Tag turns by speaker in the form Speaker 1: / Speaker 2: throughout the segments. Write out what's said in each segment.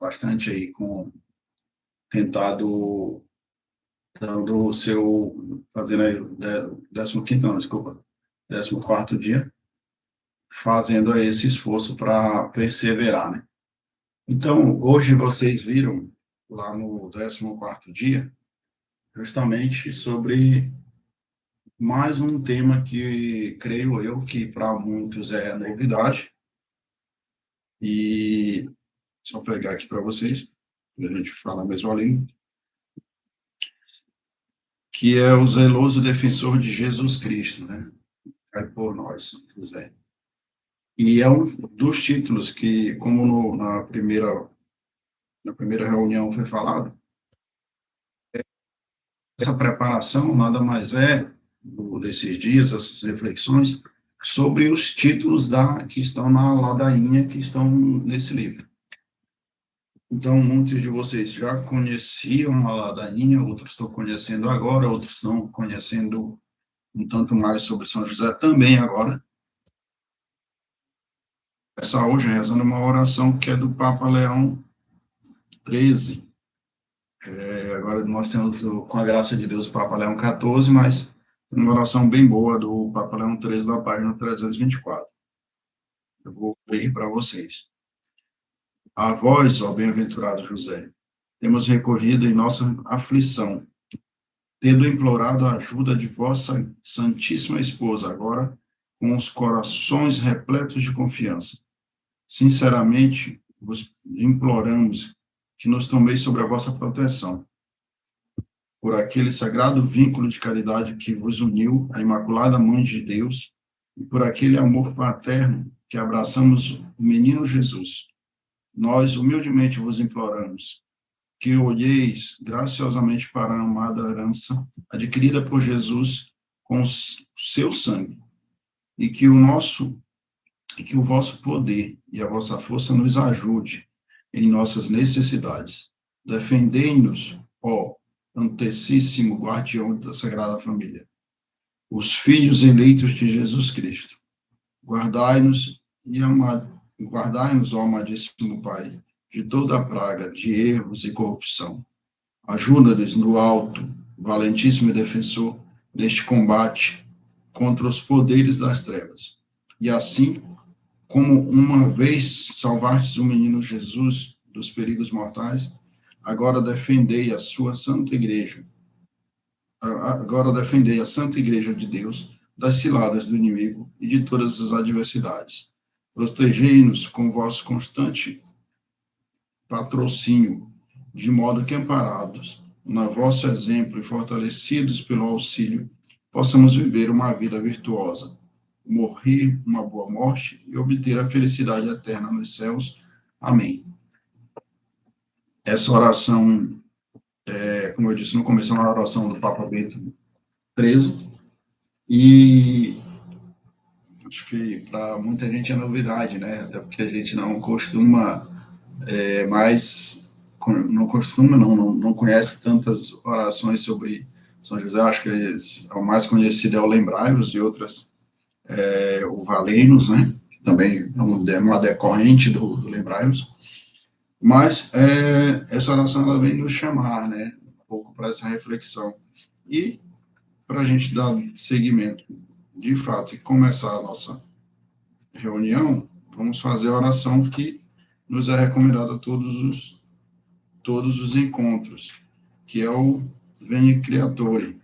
Speaker 1: bastante aí com tentado dando o seu, fazendo aí o 15º, não, desculpa, 14º dia, fazendo aí esse esforço para perseverar, né? Então, hoje vocês viram lá no 14º dia, justamente sobre mais um tema que creio eu que para muitos é novidade, e só pegar aqui para vocês, a gente fala a mesma língua, que é o zeloso defensor de Jesus Cristo, né? É por nós, se quiser. E é um dos títulos que, como na primeira reunião foi falado, essa preparação nada mais é desses dias, essas reflexões sobre os títulos que estão na ladainha, que estão nesse livro. Então, muitos de vocês já conheciam a ladainha, outros estão conhecendo agora, outros estão conhecendo um tanto mais sobre São José também agora. Essa hoje rezando uma oração que é do Papa Leão XIII. Agora nós temos, com a graça de Deus, o Papa Leão XIV, mas uma oração bem boa do Papa Leão XIII, da página 324. Eu vou ler para vocês. A vós, ó bem-aventurado José, temos recorrido em nossa aflição, tendo implorado a ajuda de vossa Santíssima Esposa, agora com os corações repletos de confiança. Sinceramente, vos imploramos que nos tomeis sobre a vossa proteção, por aquele sagrado vínculo de caridade que vos uniu à Imaculada Mãe de Deus e por aquele amor fraterno que abraçamos o menino Jesus. Nós humildemente vos imploramos que olheis graciosamente para a amada herança adquirida por Jesus com o seu sangue e que o vosso poder e a vossa força nos ajude em nossas necessidades. Defendei-nos, ó antecíssimo guardião da Sagrada Família, os filhos eleitos de Jesus Cristo. Guardai-nos, ó amadíssimo Pai, de toda a praga de erros e corrupção. Ajuda-nos no alto, valentíssimo defensor, neste combate contra os poderes das trevas. E assim, como uma vez salvastes o menino Jesus dos perigos mortais, agora defendei a Santa Igreja de Deus das ciladas do inimigo e de todas as adversidades. Protegei-nos com vosso constante patrocínio, de modo que, amparados no vosso exemplo e fortalecidos pelo auxílio, possamos viver uma vida virtuosa, morrer uma boa morte e obter a felicidade eterna nos céus. Amém. Essa oração, como eu disse no começo, é uma oração do Papa Bento XIII, e acho que para muita gente é novidade, né? Até porque a gente não costuma não conhece tantas orações sobre São José. Acho que o mais conhecido é o Lembrai-vos, e outras o Valei-nos, né? Que também é uma decorrente do Lembrai-vos. Mas essa oração ela vem nos chamar, né? Um pouco para essa reflexão. E para a gente dar seguimento, de fato, e começar a nossa reunião, vamos fazer a oração que nos é recomendada a todos os encontros, que é o Veni Creatore.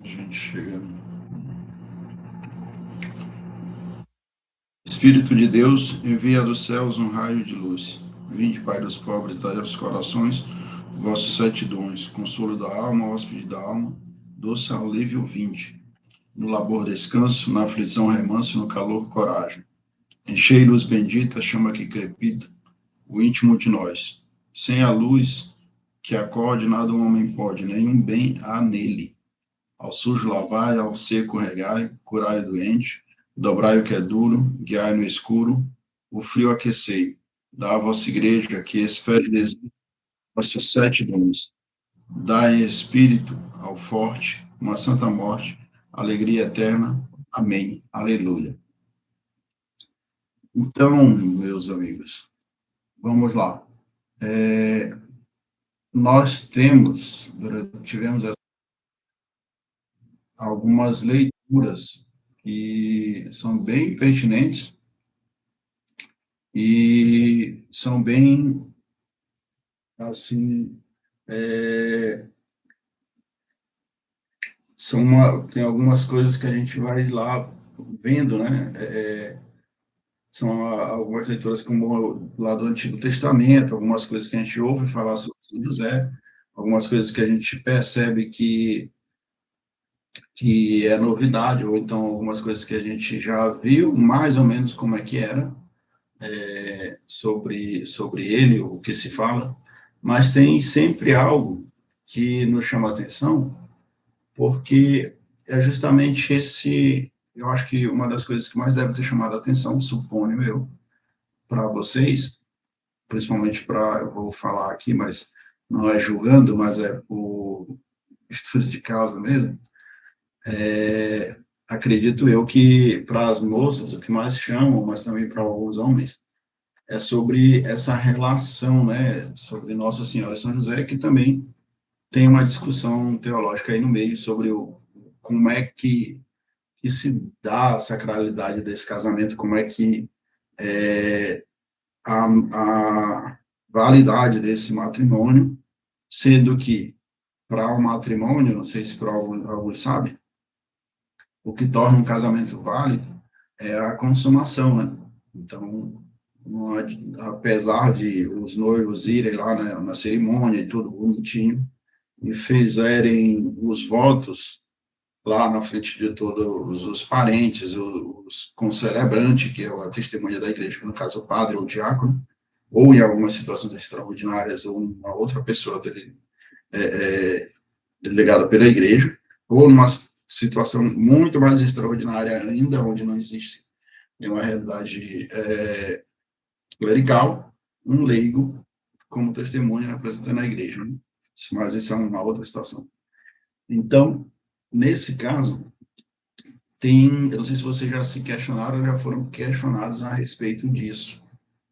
Speaker 1: A gente chega. Espírito de Deus, envia dos céus um raio de luz. Vinde, Pai dos pobres, dai aos corações vossos 7 dons, consolo da alma, hóspede da alma, doce alívio vinde. No labor descanso, na aflição remanso, no calor coragem. Enchei luz bendita, chama que crepita, o íntimo de nós. Sem a luz que acorde, nada o homem pode, nenhum bem há nele. Ao sujo lavai, ao seco regai, curai o doente, dobrai o que é duro, guiai no escuro, o frio aquecei. Dá a vossa igreja, que espere vossos 7 dons. Dai em espírito ao forte uma santa morte, alegria eterna. Amém. Aleluia. Então, meus amigos, vamos lá. Nós tivemos algumas leituras que são bem pertinentes e são bem, assim, tem algumas coisas que a gente vai lá vendo, né? São algumas leituras como lá do Antigo Testamento, algumas coisas que a gente ouve falar sobre São José, algumas coisas que a gente percebe que é novidade, ou então algumas coisas que a gente já viu mais ou menos como é que era, sobre ele, o que se fala, mas tem sempre algo que nos chama a atenção, porque é justamente eu acho que uma das coisas que mais deve ter chamado a atenção, suponho eu, para vocês, principalmente eu vou falar aqui, mas não é julgando, mas é por estudo de causa mesmo, acredito eu que para as moças, o que mais chamam, mas também para alguns homens, é sobre essa relação, né, sobre Nossa Senhora e São José, que também tem uma discussão teológica aí no meio sobre como é que se dá a sacralidade desse casamento, como é que a validade desse matrimônio, sendo que para o matrimônio, não sei se para alguns sabem, o que torna um casamento válido é a consumação, né? Então, apesar de os noivos irem lá na cerimônia e tudo bonitinho, e fizerem os votos lá na frente de todos os parentes, os concelebrantes, que é a testemunha da igreja, que no caso o padre ou o diácono, ou em algumas situações extraordinárias, ou uma outra pessoa dele, delegada pela igreja, ou numa situação muito mais extraordinária ainda, onde não existe nenhuma realidade clerical, um leigo como testemunha representando a igreja. Né? Mas isso é uma outra situação. Então, nesse caso, eu não sei se vocês já se questionaram, já foram questionados a respeito disso,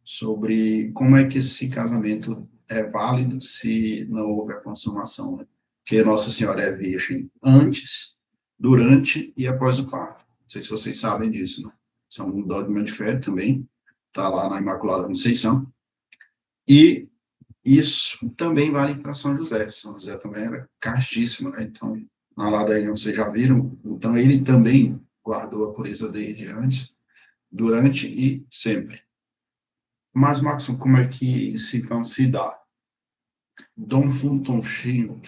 Speaker 1: sobre como é que esse casamento é válido se não houver a consumação, né? Que Nossa Senhora é virgem antes, durante e após o parto. Não sei se vocês sabem disso, né? Isso é um dogma de fé também, está lá na Imaculada Conceição. E isso também vale para São José. São José também era castíssimo, né? Então, na ladainha vocês já viram, então ele também guardou a pureza desde antes, durante e sempre. Mas, Maxon, como é que se vão se dar? Dom Fulton Sheen,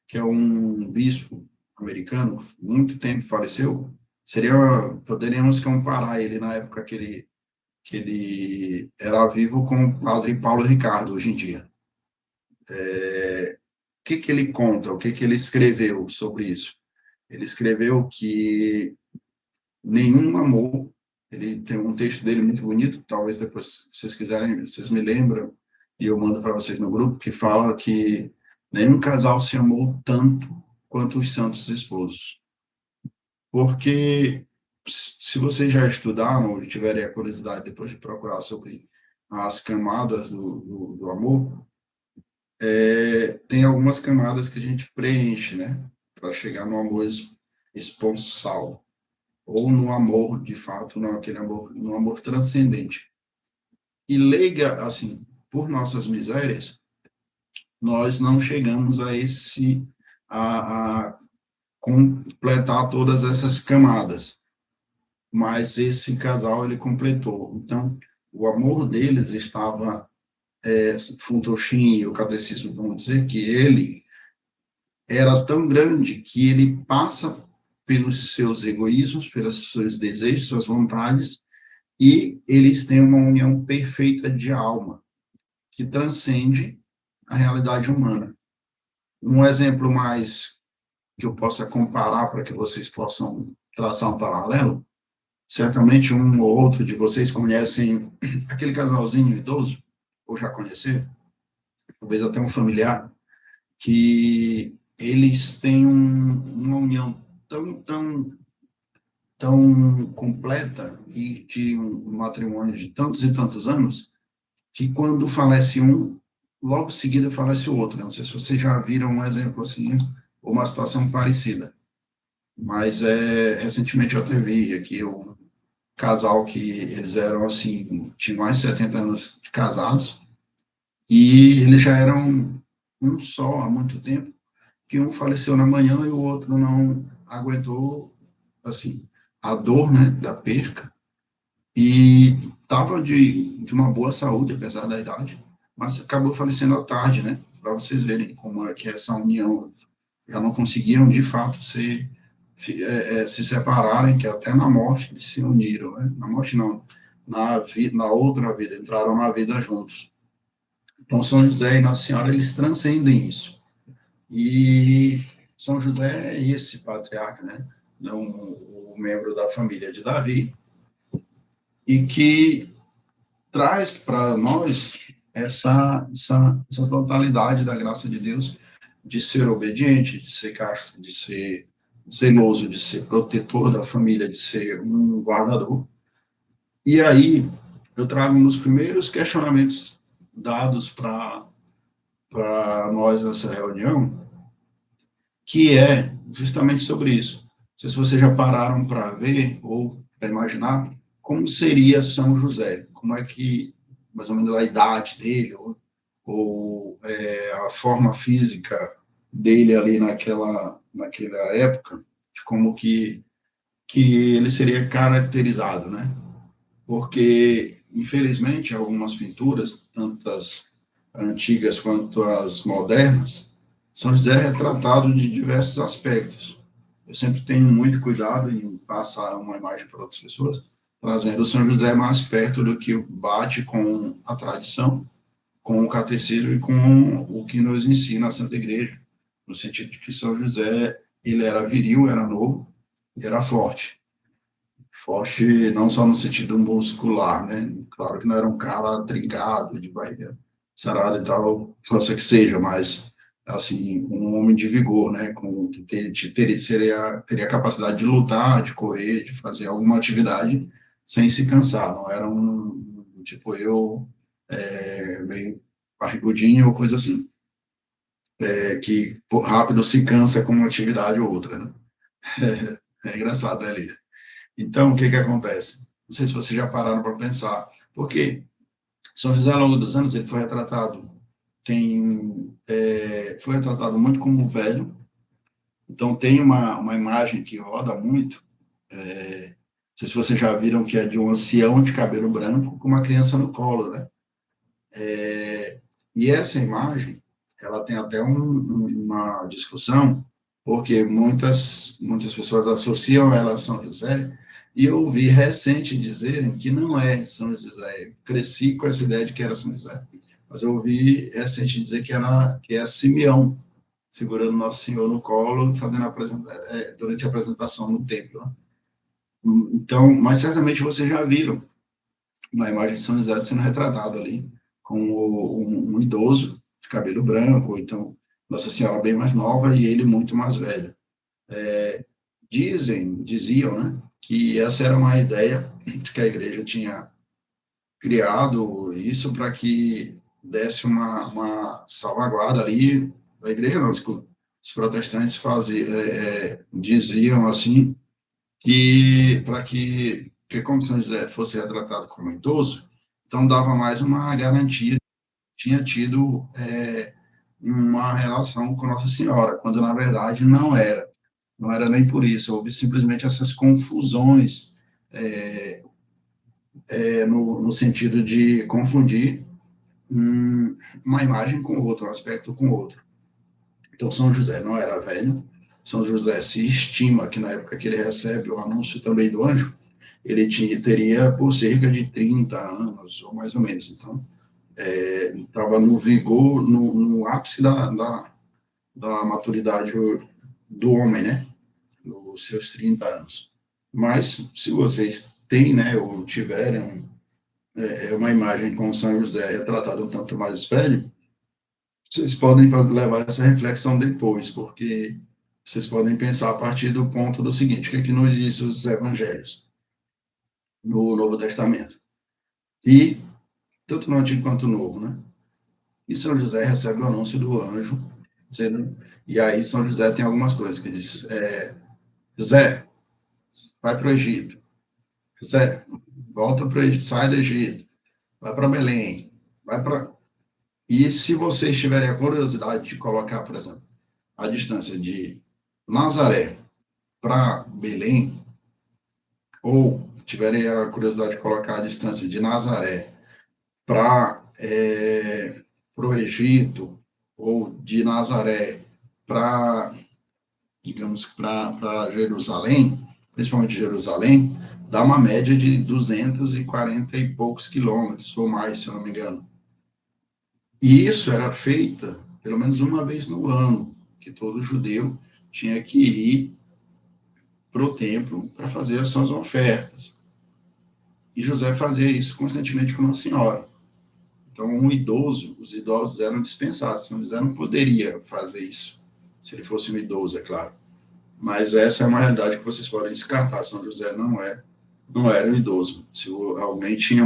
Speaker 1: que é um bispo americano, muito tempo faleceu, poderíamos comparar ele na época que ele era vivo com o padre Paulo Ricardo, hoje em dia. O que ele conta, o que ele escreveu sobre isso? Ele escreveu que nenhum amor, ele tem um texto dele muito bonito, talvez depois, se vocês quiserem, vocês me lembram, e eu mando para vocês no grupo, que fala que nenhum casal se amou tanto quanto os santos esposos. Porque, se vocês já estudaram ou tiverem a curiosidade depois de procurar sobre as camadas do amor, tem algumas camadas que a gente preenche, né, para chegar no amor esponsal, ou no amor, de fato, naquele amor, no amor transcendente. E leiga, assim, por nossas misérias, nós não chegamos a completar todas essas camadas, mas esse casal, ele completou. Então, o amor deles estava, Funtoshin e o catecismo vão dizer que ele era tão grande que ele passa pelos seus egoísmos, pelos seus desejos, suas vontades, e eles têm uma união perfeita de alma, que transcende a realidade humana. Um exemplo mais que eu possa comparar para que vocês possam traçar um paralelo, certamente um ou outro de vocês conhecem aquele casalzinho idoso, ou já conheceram, talvez até um familiar, que eles têm uma união tão completa e de um matrimônio de tantos e tantos anos, que quando falece um, logo em seguida falece o outro. Não sei se vocês já viram um exemplo assim, ou uma situação parecida. Mas recentemente eu até vi aqui um casal que eles eram assim, tinham mais de 70 anos de casados, e eles já eram um só há muito tempo, que um faleceu na manhã e o outro não aguentou, assim, a dor, né, da perca, e estava de uma boa saúde, apesar da idade, mas acabou falecendo à tarde, né, para vocês verem como é que essa união, já não conseguiam, de fato, se separarem, que até na morte eles se uniram, né, na morte não, na outra vida, entraram na vida juntos. Então, São José e Nossa Senhora, eles transcendem isso. E São José é esse patriarca, né? O membro da família de Davi, e que traz para nós essa totalidade da graça de Deus, de ser obediente, de ser casto, de ser zeloso, de ser protetor da família, de ser um guardador. E aí eu trago um dos primeiros questionamentos dados para nós nessa reunião, que é justamente sobre isso. Não sei se vocês já pararam para ver ou para imaginar como seria São José, como é que, mais ou menos, a idade dele, ou a forma física dele ali naquela época, de como que ele seria caracterizado, né? Porque, infelizmente, algumas pinturas, tanto as antigas quanto as modernas, São José é retratado de diversos aspectos. Eu sempre tenho muito cuidado em passar uma imagem para outras pessoas, trazendo o São José mais perto do que bate com a tradição, com o catecismo e com o que nos ensina a Santa Igreja, no sentido de que São José, ele era viril, era novo e era forte. Forte não só no sentido muscular, né? Claro que não era um cara trincado, de barriga sarada e tal, força que seja, mas, assim, um homem de vigor, né? Teria a capacidade de lutar, de correr, de fazer alguma atividade sem se cansar. Não era tipo eu, meio barrigudinho ou coisa assim, que rápido se cansa com uma atividade ou outra, né? É engraçado, né, Lia? Então, o que que acontece? Não sei se vocês já pararam para pensar, porque São José, ao longo dos anos, ele foi retratado, foi retratado muito como velho, então tem uma imagem que roda muito, não sei se vocês já viram, que é de um ancião de cabelo branco com uma criança no colo, né? E essa imagem, ela tem até uma discussão, porque muitas pessoas associam ela a São José, e eu ouvi recente dizerem que não é São José. Eu cresci com essa ideia de que era São José, mas eu ouvi recente dizer que é Simeão, segurando Nosso Senhor no colo, durante a apresentação no templo, né? Então, mas certamente vocês já viram uma imagem de São José sendo retratado ali, com um idoso de cabelo branco, ou então Nossa Senhora bem mais nova e ele muito mais velho. Diziam, né, que essa era uma ideia de que a igreja tinha criado isso para que desse uma salvaguarda ali. A igreja não, desculpa. Os protestantes diziam assim que para que como São José fosse retratado como idoso, então dava mais uma garantia, tinha tido uma relação com Nossa Senhora, quando na verdade não era nem por isso, houve simplesmente essas confusões, no sentido de confundir uma imagem com outra, um aspecto com outro. Então São José não era velho, São José se estima que na época que ele recebe o anúncio também do anjo, teria por cerca de 30 anos, ou mais ou menos. Então, estava no vigor, no ápice da maturidade do homem, né? Nos seus 30 anos. Mas, se vocês têm, né, ou tiverem uma imagem com São José retratado um tanto mais velho, vocês podem levar essa reflexão depois, porque vocês podem pensar a partir do ponto do seguinte: o que é que nos diz os evangelhos no Novo Testamento? E, tanto no Antigo quanto no Novo, né? E São José recebe o anúncio do anjo, dizendo, e aí São José tem algumas coisas que diz, José, vai para o Egito. José, volta para o Egito, sai do Egito, vai para Belém, vai para... E se vocês tiverem a curiosidade de colocar, por exemplo, a distância de Nazaré para Belém, ou tiverem a curiosidade de colocar a distância de Nazaré para o Egito, ou de Nazaré para, digamos, para Jerusalém, principalmente Jerusalém, dá uma média de 240 e poucos quilômetros, ou mais, se eu não me engano. E isso era feito pelo menos uma vez no ano, que todo judeu tinha que ir para o templo para fazer as suas ofertas. E José fazia isso constantemente com Nossa Senhora. Então, os idosos eram dispensados. São José não poderia fazer isso, se ele fosse um idoso, é claro. Mas essa é uma realidade que vocês podem descartar. São José não era um idoso. Se alguém tinha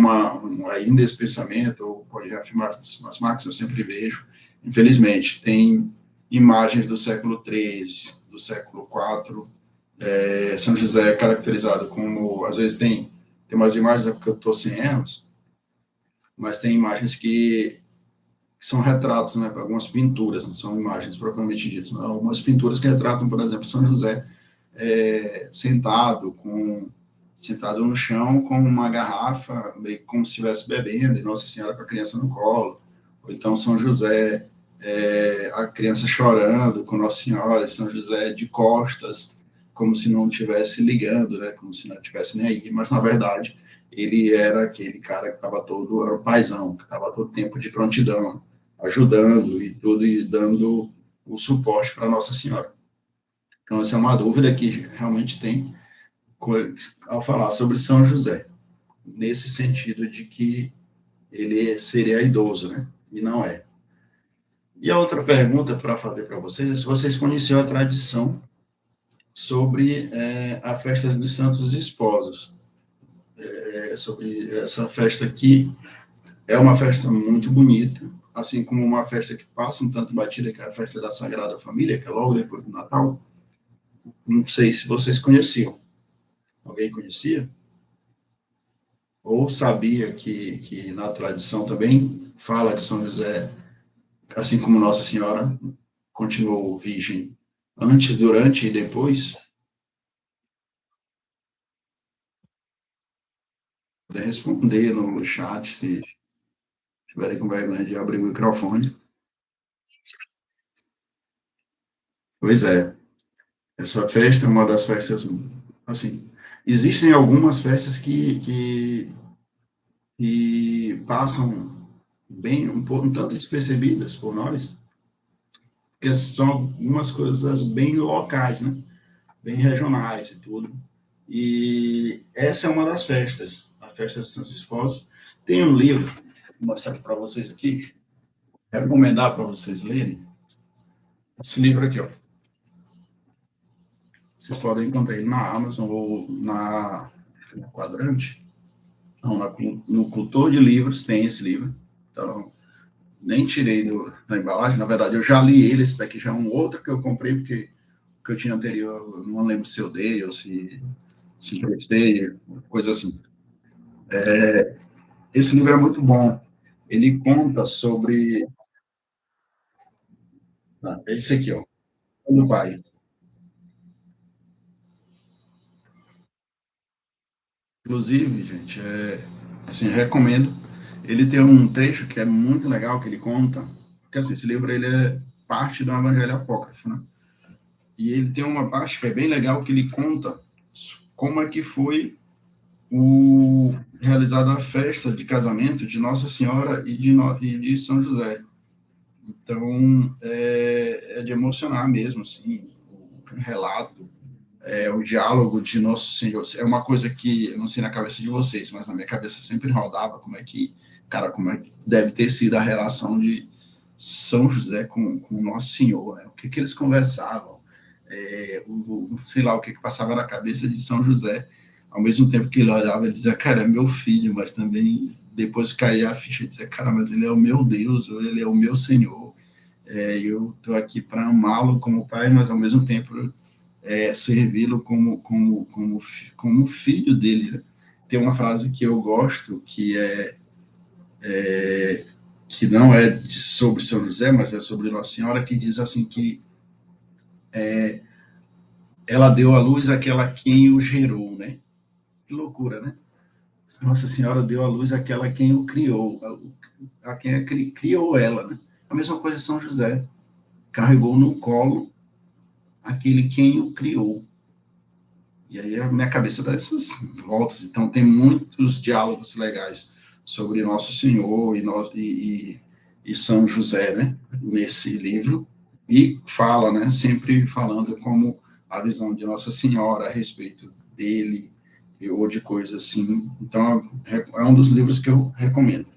Speaker 1: ainda esse pensamento, ou pode reafirmar as marcas, eu sempre vejo, infelizmente, tem imagens do século XIII, do século IV, São José é caracterizado como, às vezes tem umas imagens, é porque eu estou sem elas, mas tem imagens que são retratos, né, algumas pinturas, não são imagens propriamente ditas, mas algumas pinturas que retratam, por exemplo, São José sentado no chão com uma garrafa, meio como se estivesse bebendo, e Nossa Senhora com a criança no colo, ou então São José, a criança chorando com Nossa Senhora, e São José de costas, como se não estivesse ligando, né, como se não estivesse nem aí, mas na verdade ele era aquele cara que era o paizão, que estava todo tempo de prontidão, ajudando e tudo, e dando o suporte para Nossa Senhora. Então, essa é uma dúvida que realmente tem ao falar sobre São José, nesse sentido de que ele seria idoso, né? E não é. E a outra pergunta para fazer para vocês é se vocês conheciam a tradição sobre a festa dos Santos Esposos. Sobre essa festa aqui, é uma festa muito bonita, assim como uma festa que passa um tanto batida, que é a festa da Sagrada Família, que é logo depois do Natal. Não sei se vocês conheciam. Alguém conhecia? Ou sabia que na tradição também fala que São José, assim como Nossa Senhora, continuou virgem antes, durante e depois? Pode responder no chat, se tiverem com vergonha de abrir o microfone. Pois é, essa festa é uma das festas, assim, existem algumas festas que passam bem, um tanto despercebidas por nós, porque são algumas coisas bem locais, né? Bem regionais e tudo. E essa é uma das festas, a festa dos Santos Esposos. Tem um livro, vou mostrar para vocês aqui, recomendar para vocês lerem. Esse livro aqui, ó. Vocês podem encontrar ele na Amazon ou na Quadrante. Não, no Cultor de Livros tem esse livro. Então, nem tirei da embalagem. Na verdade, eu já li ele. Esse daqui já é um outro que eu comprei, porque o que eu tinha anterior, eu não lembro se eu dei ou se emprestei, coisa assim. Esse livro é muito bom. Ele conta sobre... É esse aqui, ó. Do pai. Inclusive, gente, assim, recomendo. Ele tem um trecho que é muito legal, que ele conta, porque assim, esse livro ele é parte do Evangelho Apócrifo, né? E ele tem uma parte que é bem legal, que ele conta como é que foi realizada a festa de casamento de Nossa Senhora e de São José. Então, é de emocionar mesmo, assim, o relato, o diálogo de Nosso Senhor. É uma coisa que, eu não sei na cabeça de vocês, mas na minha cabeça sempre rodava como é que deve ter sido a relação de São José com Nosso Senhor, né? O que que eles conversavam, sei lá, o que que passava na cabeça de São José, ao mesmo tempo que ele olhava, ele dizia, cara, é meu filho, mas também depois caía a ficha e dizia, cara, mas ele é o meu Deus, ou ele é o meu Senhor, eu estou aqui para amá-lo como pai, mas ao mesmo tempo servi-lo como filho dele. Né? Tem uma frase que eu gosto, que não é sobre São José, mas é sobre Nossa Senhora, que diz assim que ela deu à luz aquela quem o gerou, né? Que loucura, né? Nossa Senhora deu à luz aquela quem o criou, a quem criou ela, né? A mesma coisa São José, carregou no colo aquele quem o criou. E aí a minha cabeça dá essas voltas. Então tem muitos diálogos legais sobre Nosso Senhor e São José, né? Nesse livro. E fala, né? Sempre falando como a visão de Nossa Senhora a respeito dele ou de coisas assim. Então é um dos livros que eu recomendo.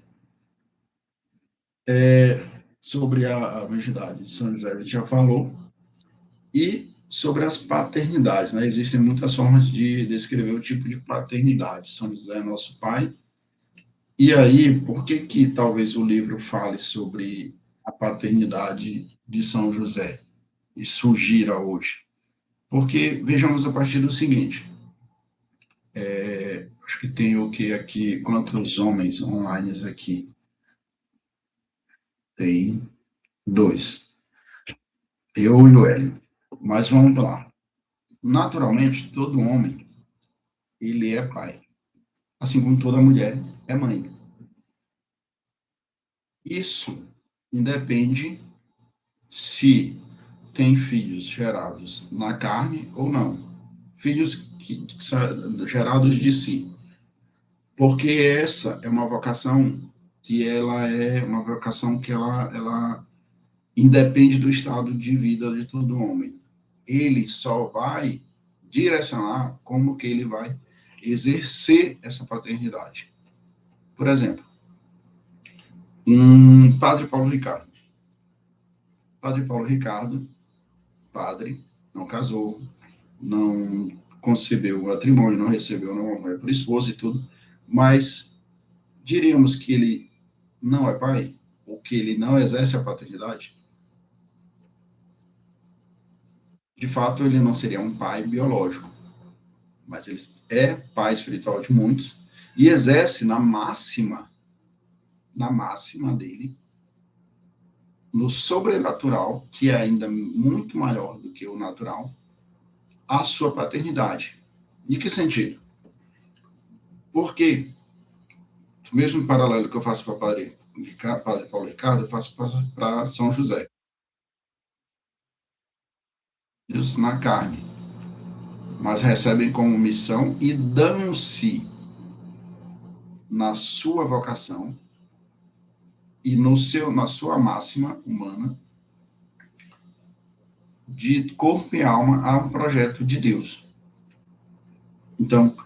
Speaker 1: Sobre a virgindade de São José, a gente já falou. E sobre as paternidades, né? Existem muitas formas de descrever o tipo de paternidade. São José é nosso pai. E aí, por que que talvez o livro fale sobre a paternidade de São José e surgira hoje? Porque vejamos a partir do seguinte: acho que tem o que aqui, quantos homens online aqui? Tem dois, eu e o Hélio. Mas vamos lá. Naturalmente, todo homem ele é pai, assim como toda mulher é mãe. Isso independe se tem filhos gerados na carne ou não. Filhos gerados de si. Porque essa é uma vocação que ela independe do estado de vida de todo homem. Ele só vai direcionar como que ele vai exercer essa paternidade. Por exemplo, um padre Paulo Ricardo. Padre Paulo Ricardo, padre, não casou, não concebeu o matrimônio, não recebeu uma mulher por esposa e tudo, mas diríamos que ele não é pai, ou que ele não exerce a paternidade, de fato ele não seria um pai biológico, mas ele é pai espiritual de muitos e exerce na máxima dele, no sobrenatural, que é ainda muito maior do que o natural, a sua paternidade. Em que sentido? Porque o mesmo paralelo que eu faço para Padre Paulo Ricardo, eu faço para São José. Eles na carne, mas recebem como missão e dão-se na sua vocação e na sua máxima humana de corpo e alma a um projeto de Deus. Então,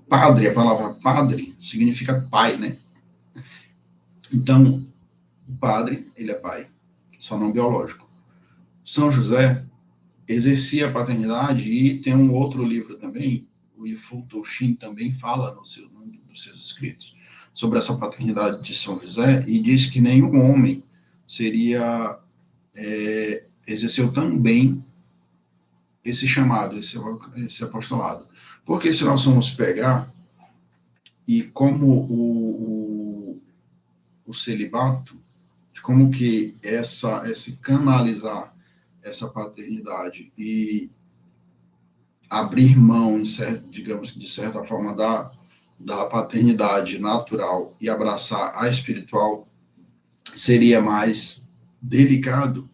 Speaker 1: padre, a palavra padre significa pai, né? Então, o padre, ele é pai, só não biológico. São José exercia a paternidade e tem um outro livro também, o Ifu Toshin também fala num dos seus escritos sobre essa paternidade de São José e diz que nenhum homem exerceu tão bem esse chamado, esse apostolado. Porque se nós formos pegar e como o celibato, de como que esse canalizar essa paternidade e abrir mão, digamos que de certa forma, da paternidade natural e abraçar a espiritual seria mais delicado,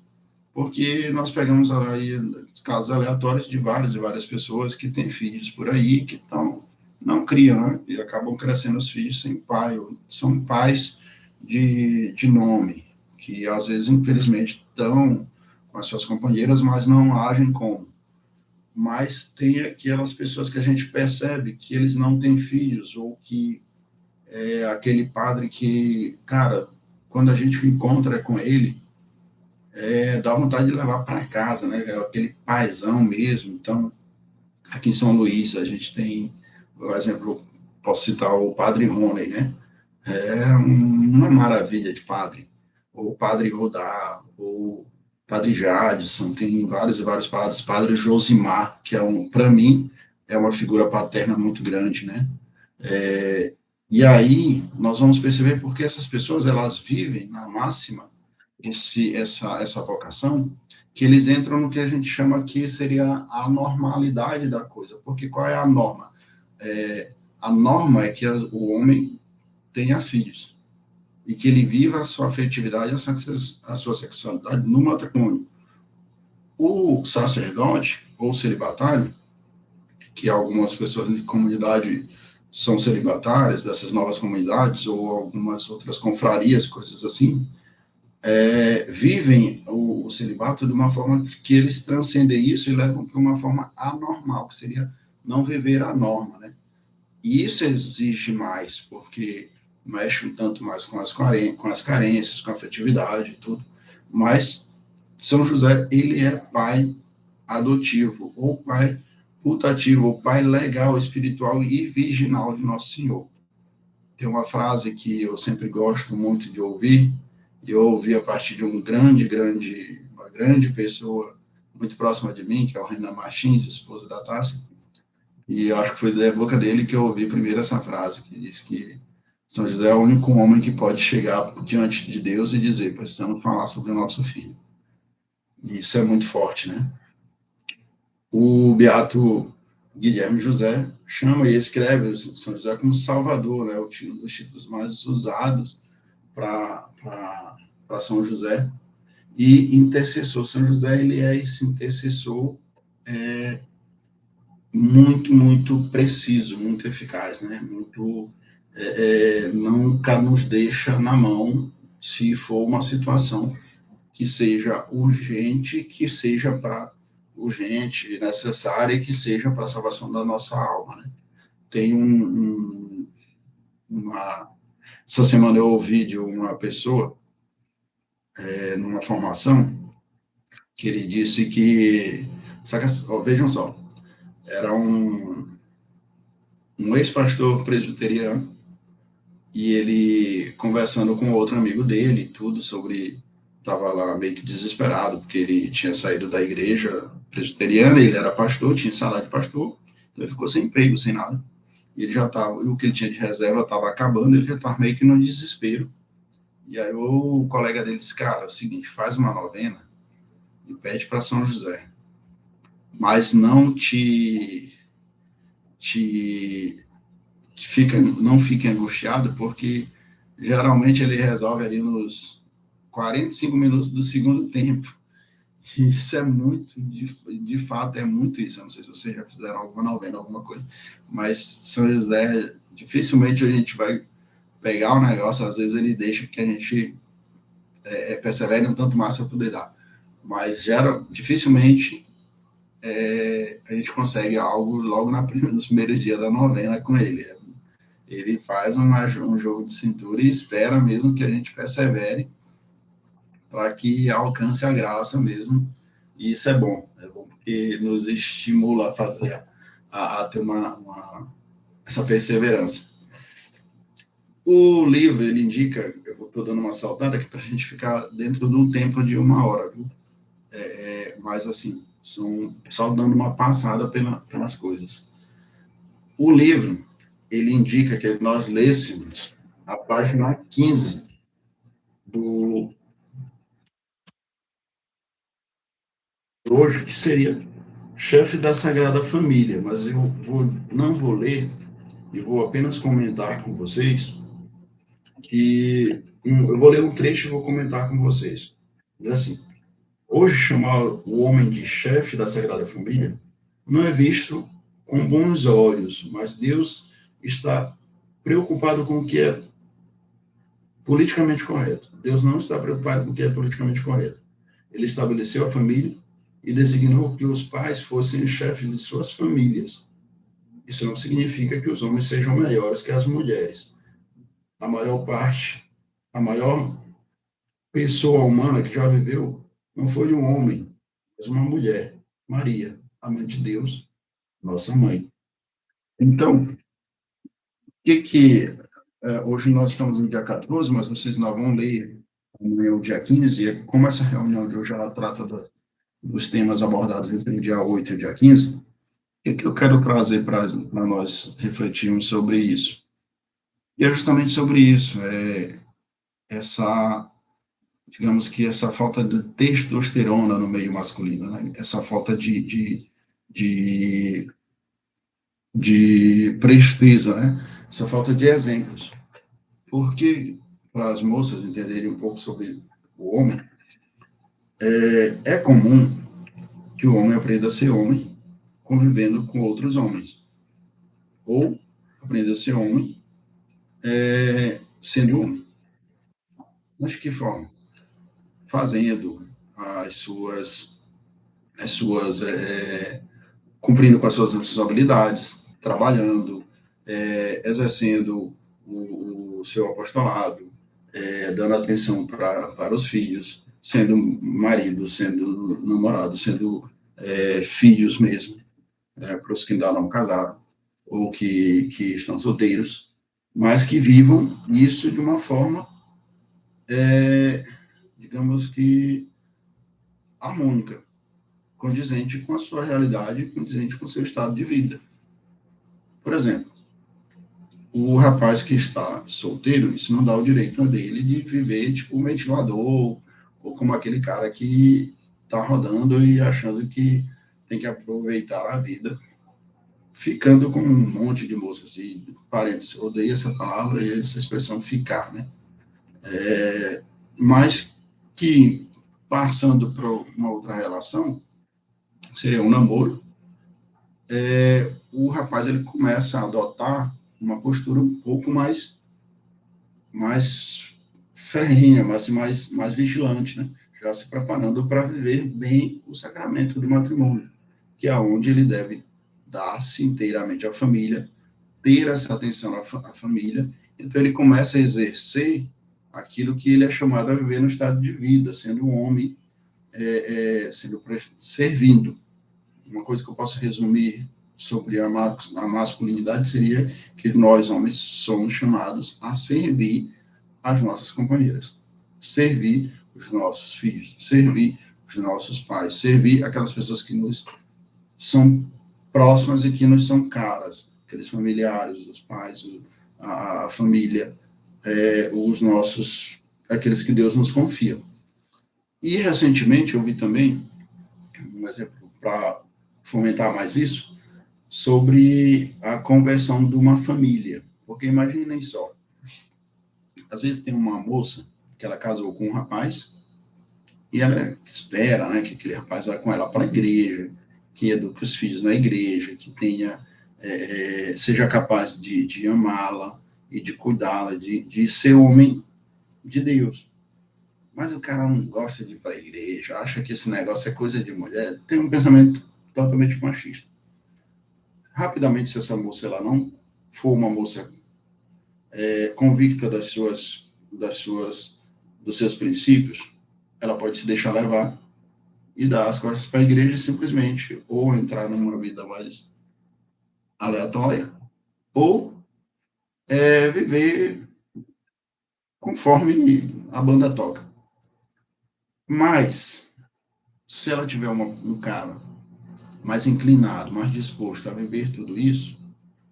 Speaker 1: porque nós pegamos aí casos aleatórios de várias e várias pessoas que têm filhos por aí, que estão não criam, né? E acabam crescendo os filhos sem pai, ou são pais de nome, que às vezes, infelizmente, estão com as suas companheiras, mas não agem como. Mas tem aquelas pessoas que a gente percebe que eles não têm filhos, ou que é aquele padre que, cara, quando a gente encontra com ele, dá vontade de levar para casa, né? É aquele paizão mesmo. Então, aqui em São Luís, a gente tem, por exemplo, posso citar o Padre Rony, né? Uma maravilha de padre. O Padre Rodar, o Padre Jadson, tem vários e vários padres. Padre Josimar, que para mim, é uma figura paterna muito grande, né? É, e aí, nós vamos perceber porque essas pessoas, elas vivem na máxima essa vocação, que eles entram no que a gente chama aqui seria a normalidade da coisa. Porque qual é a norma? A norma é que o homem tenha filhos e que ele viva a sua afetividade, a sua sexualidade no matrimônio. O sacerdote ou celibatário, que algumas pessoas de comunidade são celibatárias, dessas novas comunidades, ou algumas outras confrarias, coisas assim, vivem o celibato de uma forma que eles transcendem isso e levam para uma forma anormal, que seria não viver a norma, né? E isso exige mais, porque mexe um tanto mais com as carências, com a afetividade e tudo. Mas São José, ele é pai adotivo, ou pai putativo, ou pai legal, espiritual e virginal de Nosso Senhor. Tem uma frase que eu sempre gosto muito de ouvir, e eu ouvi a partir de uma grande pessoa muito próxima de mim, que é o Renan Martins, esposo da Tássia, e eu acho que foi da boca dele que eu ouvi primeiro essa frase, que diz que São José é o único homem que pode chegar diante de Deus e dizer: precisamos falar sobre o nosso filho. E isso é muito forte, né? O Beato Guilherme José chama e escreve o São José como Salvador, né? Um dos títulos mais usados para São José. E intercessor. São José, ele é esse intercessor muito, muito preciso, muito eficaz, né? Muito, nunca nos deixa na mão se for uma situação que seja urgente, que seja para urgente, necessária e que seja para a salvação da nossa alma, né? Tem essa semana eu ouvi de uma pessoa numa formação que ele disse que, vejam só, era um ex-pastor presbiteriano e ele conversando com outro amigo dele, tudo sobre, estava lá meio que desesperado, porque ele tinha saído da igreja presbiteriana, ele era pastor, tinha salário de pastor, então ele ficou sem emprego, sem nada. E ele já estava, o que ele tinha de reserva estava acabando, ele já estava meio que no desespero. E aí o colega dele disse: cara, é o seguinte, faz uma novena e pede para São José, mas te não fique angustiado, porque geralmente ele resolve ali nos 45 minutos do segundo tempo. E isso é muito, de fato, é muito isso. Eu não sei se vocês já fizeram alguma novena, alguma coisa, mas São José, dificilmente a gente vai pegar o negócio, às vezes ele deixa que a gente persevere um tanto mais para poder dar. Mas dificilmente a gente consegue algo logo nos primeiros dias da novena com ele. Ele faz um jogo de cintura e espera mesmo que a gente persevere para que alcance a graça mesmo. E isso é bom porque nos estimula a fazer, a ter essa perseverança. O livro, ele indica, eu estou dando uma saltada aqui para a gente ficar dentro de um tempo de 1 hora, viu? Mas assim, só dando uma passada pelas coisas. O livro, ele indica que nós lêssemos a página 15 do hoje, que seria chefe da Sagrada Família, mas eu não vou ler e vou apenas comentar com vocês que eu vou ler um trecho e vou comentar com vocês. Diz assim: hoje chamar o homem de chefe da Sagrada Família não é visto com bons olhos, mas Deus está preocupado com o que é politicamente correto. Deus não está preocupado com o que é politicamente correto. Ele estabeleceu a família e designou que os pais fossem os chefes de suas famílias. Isso não significa que os homens sejam melhores que as mulheres. A maior parte, a maior pessoa humana que já viveu não foi um homem, mas uma mulher, Maria, a mãe de Deus, nossa mãe. Então, hoje nós estamos no dia 14, mas vocês não vão ler amanhã o dia 15, e como essa reunião de hoje ela trata dos temas abordados entre o dia 8 e o dia 15, o que eu quero trazer para nós refletirmos sobre isso? E é justamente sobre isso, essa, digamos que essa falta de testosterona no meio masculino, né? Essa falta de presteza, né? Essa falta de exemplos. Porque, para as moças entenderem um pouco sobre o homem, é comum que o homem aprenda a ser homem convivendo com outros homens. Ou aprenda a ser homem sendo homem. Mas de que forma? Fazendo cumprindo com as suas responsabilidades, trabalhando, exercendo o seu apostolado, dando atenção para os filhos, sendo marido, sendo namorado, sendo filhos mesmo, para os que ainda não casaram, ou que estão solteiros, mas que vivam isso de uma forma, digamos que, harmônica, condizente com a sua realidade, condizente com o seu estado de vida. Por exemplo, o rapaz que está solteiro, isso não dá o direito dele de viver tipo um ventilador, ou como aquele cara que está rodando e achando que tem que aproveitar a vida, ficando com um monte de moças. E, parênteses, eu odeio essa palavra e essa expressão ficar, né? Mas que, passando para uma outra relação, seria um namoro, o rapaz ele começa a adotar uma postura um pouco mais ferrinha, mais vigilante, né? Já se preparando para viver bem o sacramento do matrimônio, que é onde ele deve dar-se inteiramente à família, ter essa atenção à família. Então ele começa a exercer aquilo que ele é chamado a viver no estado de vida, sendo um homem, servindo. Uma coisa que eu posso resumir sobre a masculinidade seria que nós, homens, somos chamados a servir as nossas companheiras, servir os nossos filhos, servir os nossos pais, servir aquelas pessoas que nos são próximas e que nos são caras, aqueles familiares, os pais, a família, aqueles que Deus nos confia. E recentemente eu vi também um exemplo para fomentar mais isso, sobre a conversão de uma família. Porque imaginem só, às vezes tem uma moça que ela casou com um rapaz e ela espera, né, que aquele rapaz vai com ela para a igreja, que eduque os filhos na igreja, que seja capaz de amá-la e de cuidá-la, de ser homem de Deus. Mas o cara não gosta de ir para a igreja, acha que esse negócio é coisa de mulher, tem um pensamento totalmente machista. Rapidamente, se essa moça ela não for uma moça convicta dos seus princípios, ela pode se deixar levar e dar as costas para a igreja simplesmente, ou entrar numa vida mais aleatória, ou viver conforme a banda toca. Mas, se ela tiver um cara mais inclinado, mais disposto a viver tudo isso,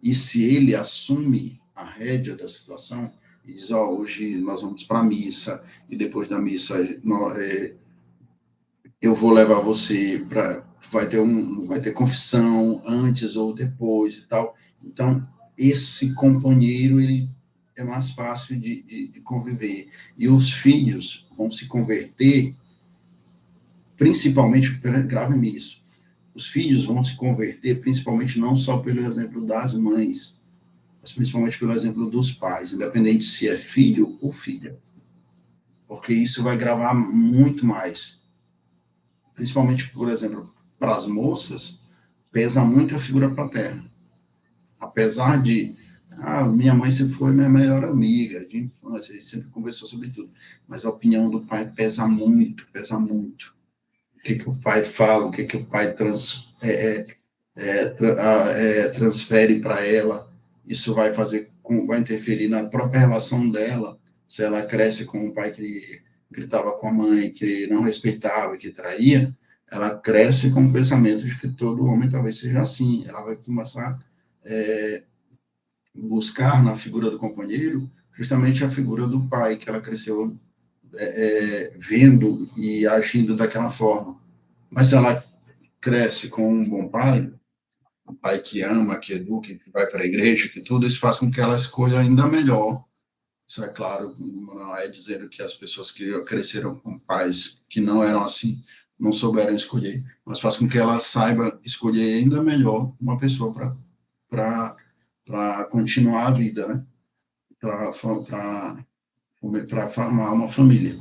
Speaker 1: e se ele assume a rédea da situação e diz, hoje nós vamos para a missa, e depois da missa eu vou levar você para... vai ter confissão antes ou depois e tal. Então, esse companheiro, ele é mais fácil de conviver. E os filhos vão se converter, principalmente, gravem os filhos vão se converter principalmente não só pelo exemplo das mães, mas principalmente pelo exemplo dos pais, independente se é filho ou filha, porque isso vai gravar muito mais. Principalmente, por exemplo, para as moças, pesa muito a figura paterna. Apesar de, minha mãe sempre foi minha melhor amiga de infância, a gente sempre conversou sobre tudo, mas a opinião do pai pesa muito, pesa muito. O que o pai fala, o que o pai transfere para ela, isso vai vai interferir na própria relação dela, se ela cresce com um pai que gritava com a mãe, que não respeitava, que traía, ela cresce com o pensamento de que todo homem talvez seja assim, ela vai começar a buscar na figura do companheiro justamente a figura do pai que ela cresceu vendo e agindo daquela forma. Mas se ela cresce com um bom pai, um pai que ama, que educa, que vai para a igreja, que tudo isso faz com que ela escolha ainda melhor. Isso é claro, não é dizendo que as pessoas que cresceram com pais que não eram assim não souberam escolher, mas faz com que ela saiba escolher ainda melhor uma pessoa para continuar a vida, né? Para formar uma família.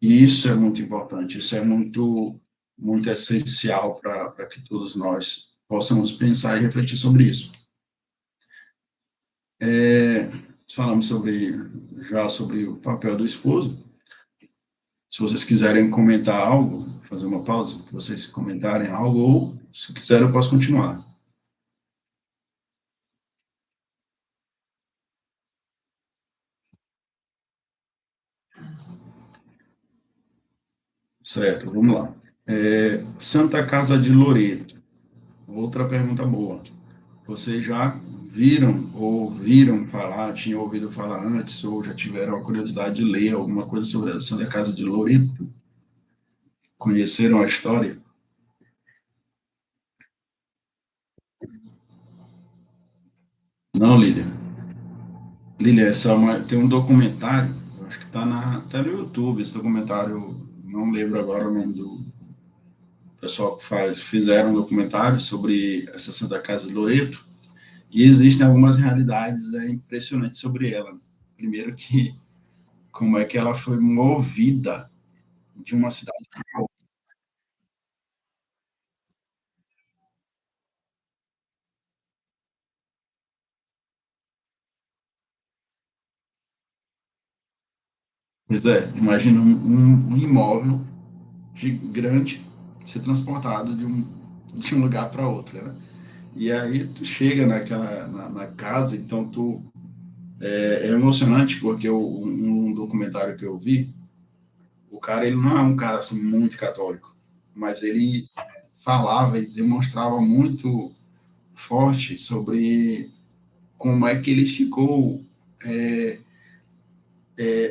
Speaker 1: E isso é muito importante, isso é muito essencial para que todos nós possamos pensar e refletir sobre isso. Falamos já sobre o papel do esposo. Se vocês quiserem comentar algo, fazer uma pausa, que vocês comentarem algo, ou se quiserem eu posso continuar. Certo, vamos lá. Santa Casa de Loreto. Outra pergunta boa. Vocês já viram ou ouviram falar, tinham ouvido falar antes, ou já tiveram a curiosidade de ler alguma coisa sobre a Santa Casa de Loreto? Conheceram a história? Não, Lília. Lília, tem um documentário, acho que está tá no YouTube, esse documentário, não lembro agora o nome do pessoal que fizeram um documentário sobre essa Santa Casa de Loreto, e existem algumas realidades impressionantes sobre ela. Primeiro que, como é que ela foi movida de uma cidade. Pois é, imagina um imóvel grande ser transportado de um lugar para outro, né? E aí tu chega na casa, então é emocionante porque um documentário que eu vi, o cara ele não é um cara assim muito católico, mas ele falava e demonstrava muito forte sobre como é que ele ficou,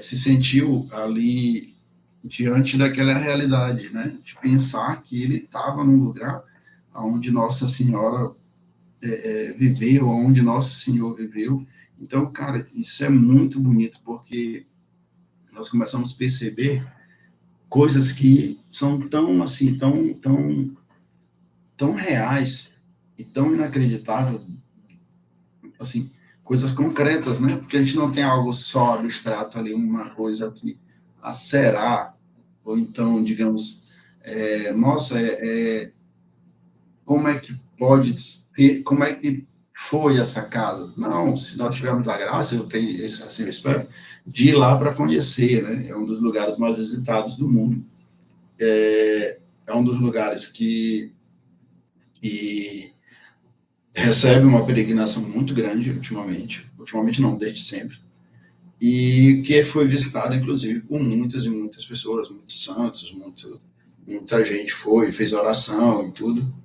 Speaker 1: se sentiu ali diante daquela realidade, né? De pensar que ele estava num lugar onde Nossa Senhora viveu, onde Nosso Senhor viveu. Então, cara, isso é muito bonito, porque nós começamos a perceber coisas que são tão, assim, tão reais e tão inacreditáveis, assim, coisas concretas, né? Porque a gente não tem algo só abstrato ali, uma coisa que será, ou então, digamos, nossa, como é que pode ter, como é que foi essa casa? Não, se nós tivermos a graça, eu tenho, assim, eu espero, de ir lá para conhecer, né? É um dos lugares mais visitados do mundo. É um dos lugares que recebe uma peregrinação muito grande ultimamente não, desde sempre, e que foi visitado, inclusive, por muitas e muitas pessoas, muitos santos, muita gente foi, fez oração e tudo.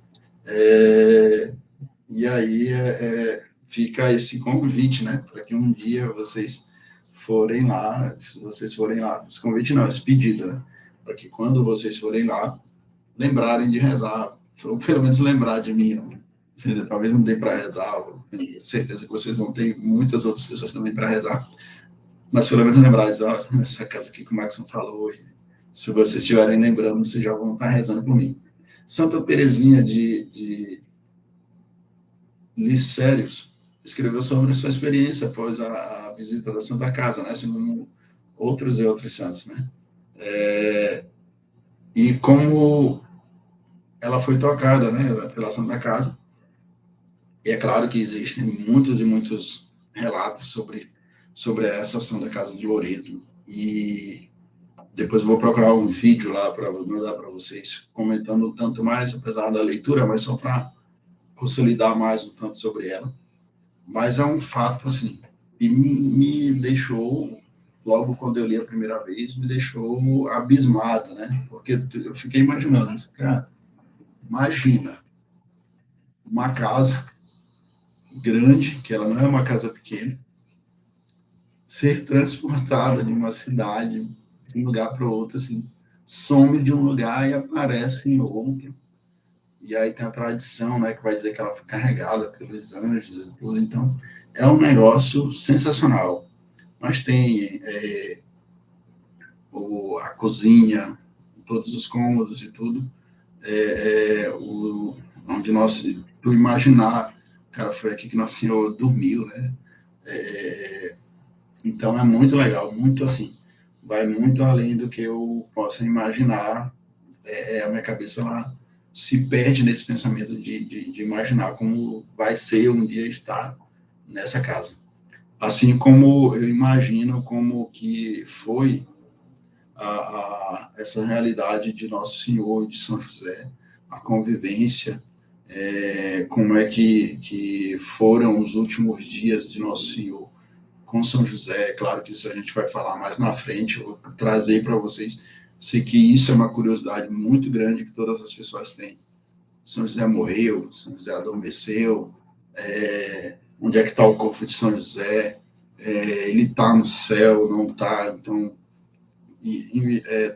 Speaker 1: É, e aí fica esse convite, né, para que um dia vocês forem lá, se vocês forem lá, esse convite não, esse pedido, né, para que quando vocês forem lá, lembrarem de rezar, ou pelo menos lembrar de mim. Seja, talvez não dê para rezar, tenho certeza que vocês vão ter muitas outras pessoas também para rezar, mas pelo menos lembrar, dizer, essa casa aqui que o Maxon falou, e se vocês estiverem lembrando, vocês já vão estar rezando por mim. Santa Teresinha de Licérios, escreveu sobre a sua experiência após a visita da Santa Casa, né? Assim como outros e outros santos, né? E como ela foi tocada, né, pela Santa Casa. E é claro que existem muitos e muitos relatos sobre essa Santa Casa de Loreto. E depois eu vou procurar um vídeo lá para mandar para vocês, comentando um tanto mais, apesar da leitura, mas só para consolidar mais um tanto sobre ela. Mas é um fato, assim, e me deixou, logo quando eu li a primeira vez, me deixou abismado, né? Porque eu fiquei imaginando, cara, imagina uma casa grande, que ela não é uma casa pequena, ser transportada de uma cidade, de um lugar para outro, assim, some de um lugar e aparece em outro. E aí tem a tradição, né, que vai dizer que ela foi carregada pelos anjos e tudo. Então, é um negócio sensacional. Mas tem a cozinha, todos os cômodos e tudo, onde nós, tu imaginar, cara, foi aqui que nosso Senhor dormiu, né? Então é muito legal, muito assim, vai muito além do que eu possa imaginar. A minha cabeça lá se perde nesse pensamento de imaginar como vai ser um dia estar nessa casa. Assim como eu imagino como que foi essa realidade de Nosso Senhor, de São José, a convivência, como é que foram os últimos dias de Nosso Senhor com São José. É claro que isso a gente vai falar mais na frente, eu vou trazer para vocês. Sei que isso é uma curiosidade muito grande que todas as pessoas têm. São José morreu, São José adormeceu, onde é que está o corpo de São José? Ele está no céu, não está? Então,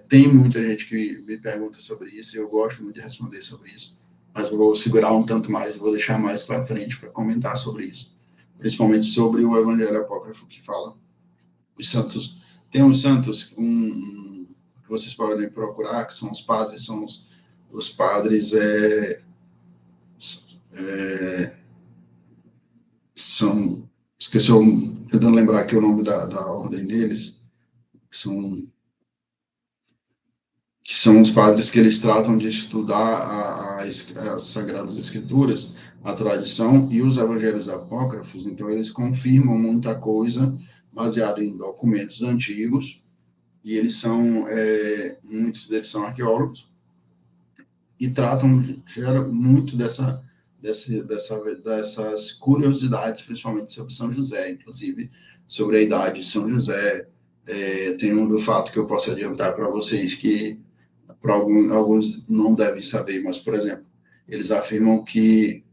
Speaker 1: tem muita gente que me pergunta sobre isso, e eu gosto muito de responder sobre isso, mas eu vou segurar um tanto mais, vou deixar mais para frente para comentar sobre isso, principalmente sobre o Evangelho Apócrifo que fala os santos. Tem uns santos que vocês podem procurar, que são os padres, são os padres são, esqueci, tentando lembrar aqui o nome da ordem deles, que são os padres que eles tratam de estudar as Sagradas Escrituras, a tradição e os evangelhos apócrifos. Então eles confirmam muita coisa baseado em documentos antigos, e eles são, muitos deles são arqueólogos, e tratam gera muito dessas curiosidades, principalmente sobre São José, inclusive sobre a idade de São José. Tem do fato que eu posso adiantar para vocês que para alguns não devem saber, mas, por exemplo, eles afirmam que,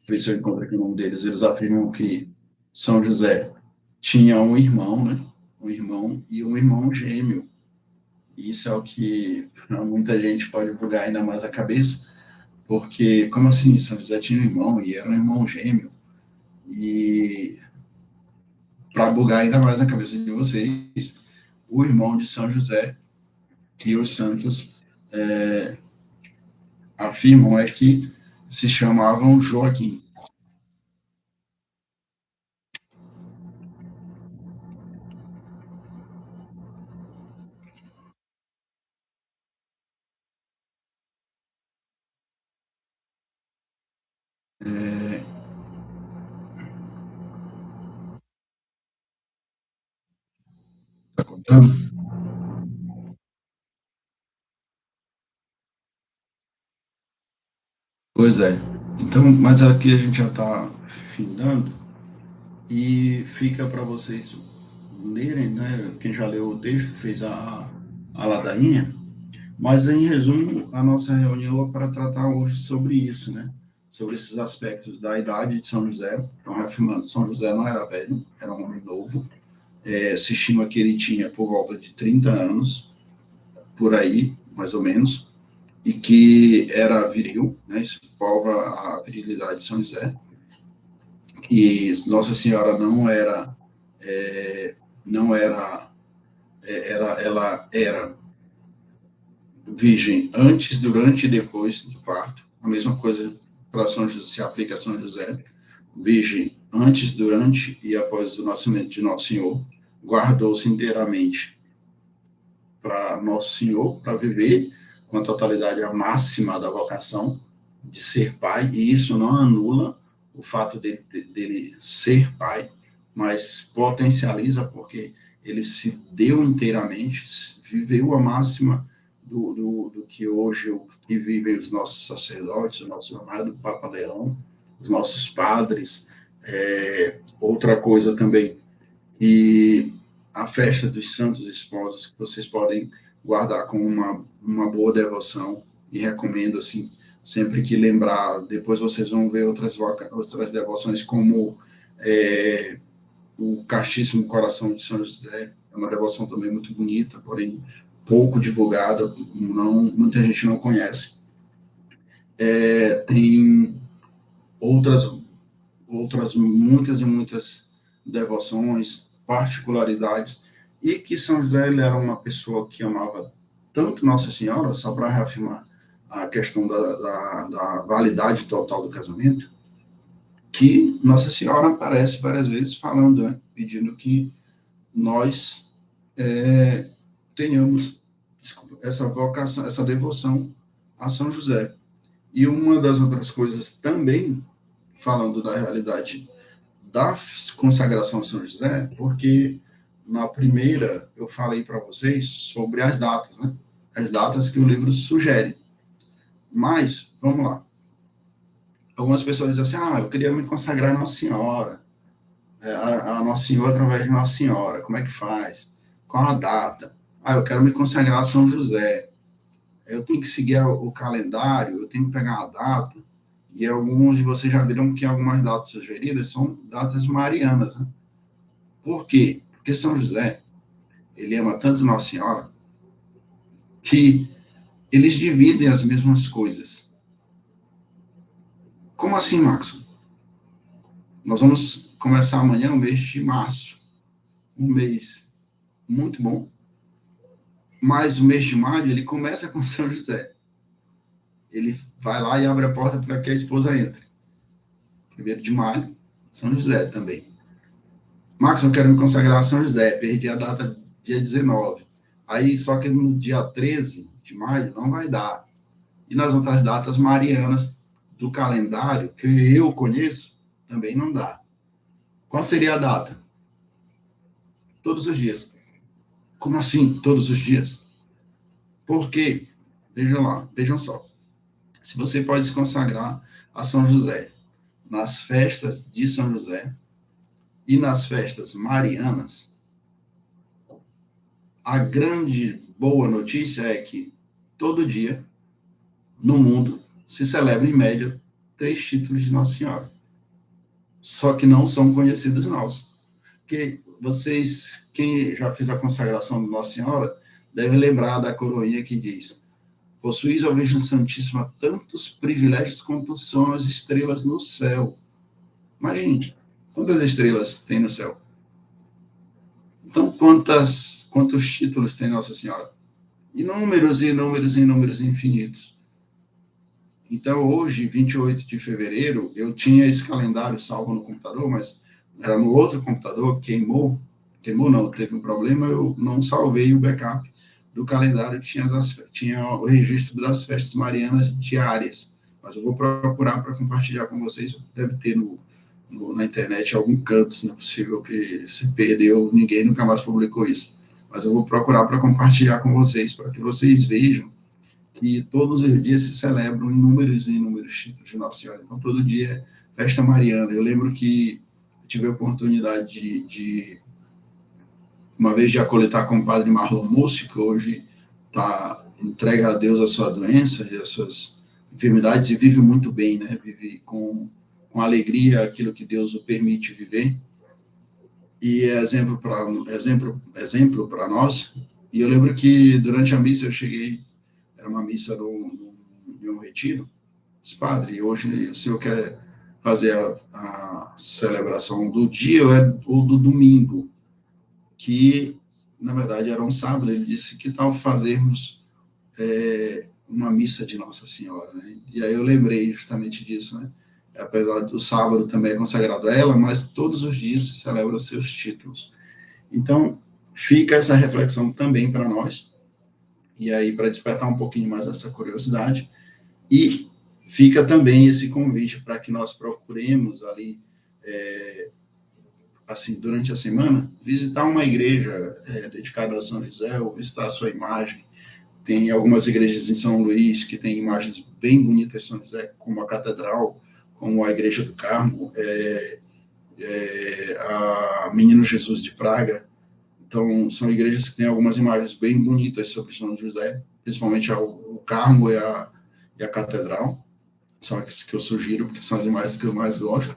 Speaker 1: ver se eu encontro aqui o nome deles, eles afirmam que São José tinha um irmão, né? Um irmão e um irmão gêmeo. E isso é o que muita gente pode bugar ainda mais a cabeça, porque, como assim, São José tinha um irmão e era um irmão gêmeo? E para bugar ainda mais a cabeça de vocês, o irmão de São José, que os santos afirmam, é que se chamavam Joaquim. Tá contando? Pois é. Então, mas aqui a gente já está findando e fica para vocês lerem, né? Quem já leu o texto fez a ladainha. Mas, em resumo, a nossa reunião é para tratar hoje sobre isso, né? Sobre esses aspectos da idade de São José. Então, reafirmando, São José não era velho, era um homem novo. Se estima que ele tinha por volta de 30 anos, por aí, mais ou menos, e que era viril, né? Isso prova a virilidade de São José. Que Nossa Senhora não era, ela era virgem antes, durante e depois do parto. A mesma coisa para São José, se aplica a São José, virgem antes, durante e após o nascimento de Nosso Senhor, guardou-se inteiramente para Nosso Senhor, para viver com a totalidade a máxima da vocação de ser pai, e isso não anula o fato dele ser pai, mas potencializa porque ele se deu inteiramente, viveu a máxima do que hoje que vivem os nossos sacerdotes, o nosso amado Papa Leão, os nossos padres. Outra coisa também, e a festa dos santos esposos, que vocês podem guardar com uma boa devoção, e recomendo, assim, sempre que lembrar, depois vocês vão ver outras devoções, como o Castíssimo Coração de São José, é uma devoção também muito bonita, porém pouco divulgada, muita gente não conhece. Tem outras muitas e muitas devoções, particularidades, e que São José ele era uma pessoa que amava tanto Nossa Senhora, só para reafirmar a questão da validade total do casamento, que Nossa Senhora aparece várias vezes falando, né, pedindo que nós tenhamos essa vocação, essa devoção a São José. E uma das outras coisas também, falando da realidade da consagração a São José, porque na primeira eu falei para vocês sobre as datas, né? As datas que o livro sugere. Mas, vamos lá. Algumas pessoas dizem assim, eu queria me consagrar a Nossa Senhora, a Nossa Senhora através de Nossa Senhora, como é que faz? Qual a data? Eu quero me consagrar a São José. Eu tenho que seguir o calendário, eu tenho que pegar a data, e alguns de vocês já viram que algumas datas sugeridas são datas marianas, né? Por quê? Porque São José, ele ama tanto Nossa Senhora, que eles dividem as mesmas coisas. Como assim, Max? Nós vamos começar amanhã o mês de março, um mês muito bom, mas o mês de maio, ele começa com São José. Ele vai lá e abre a porta para que a esposa entre. 1º de maio, São José também. Max, eu quero me consagrar a São José, perdi a data dia 19. Aí, só que no dia 13 de maio não vai dar. E nas outras datas marianas do calendário, que eu conheço, também não dá. Qual seria a data? Todos os dias. Como assim, todos os dias? Por quê? Vejam só. Se você pode se consagrar a São José nas festas de São José e nas festas marianas, a grande boa notícia é que todo dia no mundo se celebra, em média, 3 títulos de Nossa Senhora. Só que não são conhecidos nossos. Porque vocês, quem já fez a consagração de Nossa Senhora, deve lembrar da coroinha que diz: possuís, ó Virgem Santíssima, tantos privilégios quanto são as estrelas no céu. Imagine, quantas estrelas tem no céu? Então, quantos títulos tem Nossa Senhora? Inúmeros, inúmeros, inúmeros, infinitos. Então, hoje, 28 de fevereiro, eu tinha esse calendário salvo no computador, mas era no outro computador, queimou não, teve um problema, eu não salvei o backup do calendário que tinha o registro das festas marianas diárias. Mas eu vou procurar para compartilhar com vocês, deve ter na internet algum canto, se não é possível que se perdeu, ninguém nunca mais publicou isso. Mas eu vou procurar para compartilhar com vocês, para que vocês vejam que todos os dias se celebram inúmeros e inúmeros títulos de Nossa Senhora. Então, todo dia é festa mariana. Eu lembro que eu tive a oportunidade de uma vez, de acolitar com o padre Marlon Múcio, que hoje entrega a Deus a sua doença e as suas enfermidades, e vive muito bem, né? Vive com alegria aquilo que Deus o permite viver, e é exemplo para nós. E eu lembro que durante a missa eu cheguei, era uma missa de um retiro, disse: padre, hoje o senhor quer fazer a celebração do dia ou do domingo? Que, na verdade, era um sábado. Ele disse: que tal fazermos uma missa de Nossa Senhora, né? E aí eu lembrei justamente disso, né? apesar do sábado também é consagrado a ela, mas todos os dias se celebra seus títulos. Então, fica essa reflexão também para nós, e aí para despertar um pouquinho mais essa curiosidade, e fica também esse convite para que nós procuremos ali, assim, durante a semana, visitar uma igreja dedicada a São José, ou visitar a sua imagem. Tem algumas igrejas em São Luís que têm imagens bem bonitas de São José, como a Catedral, como a Igreja do Carmo, a Menino Jesus de Praga. Então, são igrejas que têm algumas imagens bem bonitas sobre São José, principalmente o Carmo e a Catedral. São as que eu sugiro, porque são as imagens que eu mais gosto.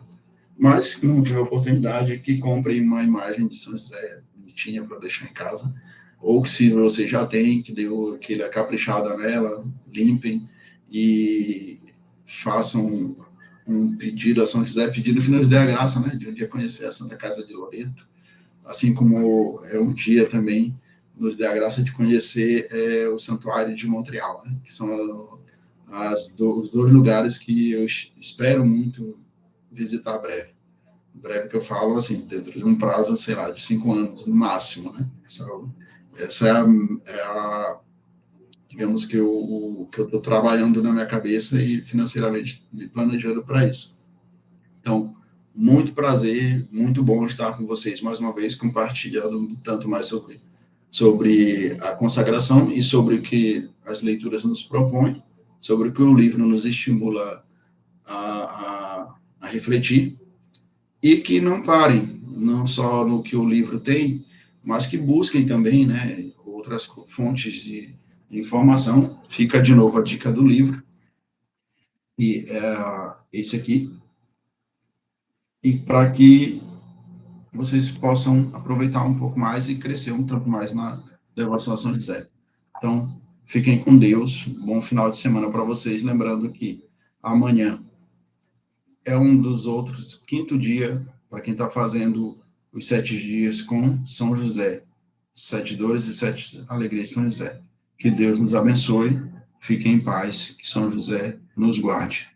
Speaker 1: Mas, se não tiver oportunidade, que comprem uma imagem de São José bonitinha para deixar em casa. Ou se você já tem, que deu aquela caprichada nela, limpem e façam um pedido a São José, pedindo que nos dê a graça, né, de um dia conhecer a Santa Casa de Loreto, assim como é um dia também nos dê a graça de conhecer o Santuário de Montreal, né, que são os dois lugares que eu espero muito visitar breve. Breve que eu falo, assim, dentro de um prazo, sei lá, de 5 anos, no máximo, né? Essa digamos que o que eu estou trabalhando na minha cabeça e financeiramente me planejando para isso. Então, muito prazer, muito bom estar com vocês mais uma vez, compartilhando tanto mais sobre a consagração e sobre o que as leituras nos propõem, sobre o que o livro nos estimula a refletir, e que não parem, não só no que o livro tem, mas que busquem também, né, outras fontes de informação. Fica de novo a dica do livro, e esse aqui, e para que vocês possam aproveitar um pouco mais e crescer um tanto mais na devoção a São José. Então, fiquem com Deus, bom final de semana para vocês, lembrando que amanhã é um dos outros, quinto dia, para quem está fazendo os 7 dias com São José, 7 dores e 7 alegrias de São José. Que Deus nos abençoe, fiquem em paz, que São José nos guarde.